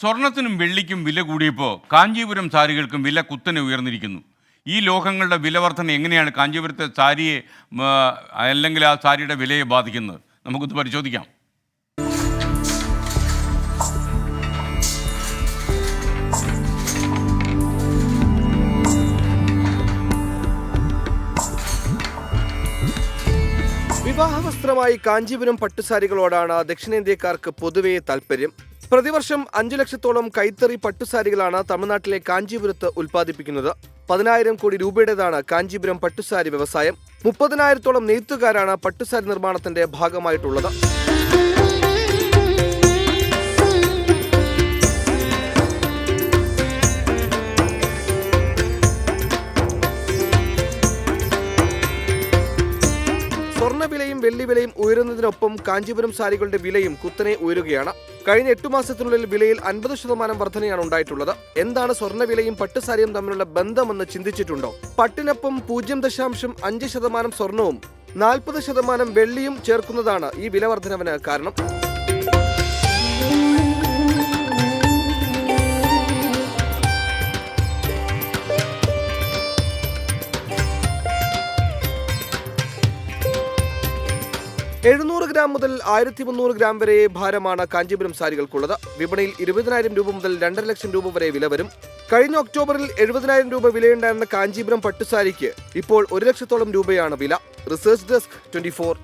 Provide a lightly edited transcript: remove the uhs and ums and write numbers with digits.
സ്വർണത്തിനും വെള്ളിക്കും വില കൂടിയപ്പോൾ കാഞ്ചീപുരം സാരികൾക്കും വില കുത്തനെ ഉയർന്നിരിക്കുന്നു. ഈ ലോഹങ്ങളുടെ വില വർധന എങ്ങനെയാണ് കാഞ്ചീപുരത്തെ സാരിയെ അല്ലെങ്കിൽ ആ സാരിയുടെ വിലയെ ബാധിക്കുന്നത്? നമുക്കൊന്ന് പരിശോധിക്കാം. വിവാഹവസ്ത്രമായി കാഞ്ചീപുരം പട്ടുസാരികളോടാണ് ദക്ഷിണേന്ത്യക്കാർക്ക് പൊതുവെ താല്പര്യം. പ്രതിവർഷം 5 ലക്ഷത്തോളം കൈത്തറി പട്ടുസാരികളാണ് തമിഴ്നാട്ടിലെ കാഞ്ചീപുരത്ത് ഉൽപ്പാദിപ്പിക്കുന്നത്. 10,000 കോടി രൂപയുടേതാണ് കാഞ്ചീപുരം പട്ടുസാരി വ്യവസായം. 30,000-ഓളം നെയ്ത്തുകാരാണ് പട്ടുസാരി നിർമ്മാണത്തിന്റെ ഭാഗമായിട്ടുള്ളത്. സ്വർണ്ണവിലയും വെള്ളിവിലയും ഉയരുന്നതിനൊപ്പം കാഞ്ചീപുരം സാരികളുടെ വിലയും കുത്തനെ ഉയരുകയാണ്. കഴിഞ്ഞ 8 മാസത്തിനുള്ളിൽ വിലയിൽ 50% വർധനയാണ് ഉണ്ടായിട്ടുള്ളത്. എന്താണ് സ്വർണ്ണവിലയും പട്ടുസാരിയും തമ്മിലുള്ള ബന്ധമെന്ന് ചിന്തിച്ചിട്ടുണ്ടോ? പട്ടിനൊപ്പം 0.5% സ്വർണവും 40% വെള്ളിയും ചേർക്കുന്നതാണ് ഈ വില വർധനവിന് കാരണം. $700 ഗ്രാം മുതൽ 1,300 ഗ്രാം വരെ ഭാരമാണ് കാഞ്ചീപുരം സാരികൾക്കുള്ളത്. വിപണിയിൽ 20,000 രൂപ മുതൽ 2.5 ലക്ഷം രൂപ വരെ വില വരും. കഴിഞ്ഞ ഒക്ടോബറിൽ 70,000 രൂപ വിലയുണ്ടായിരുന്ന കാഞ്ചീപുരം പട്ടുസാരിക്ക് ഇപ്പോൾ 1 ലക്ഷത്തോളം രൂപയാണ് വില. Research desk 24.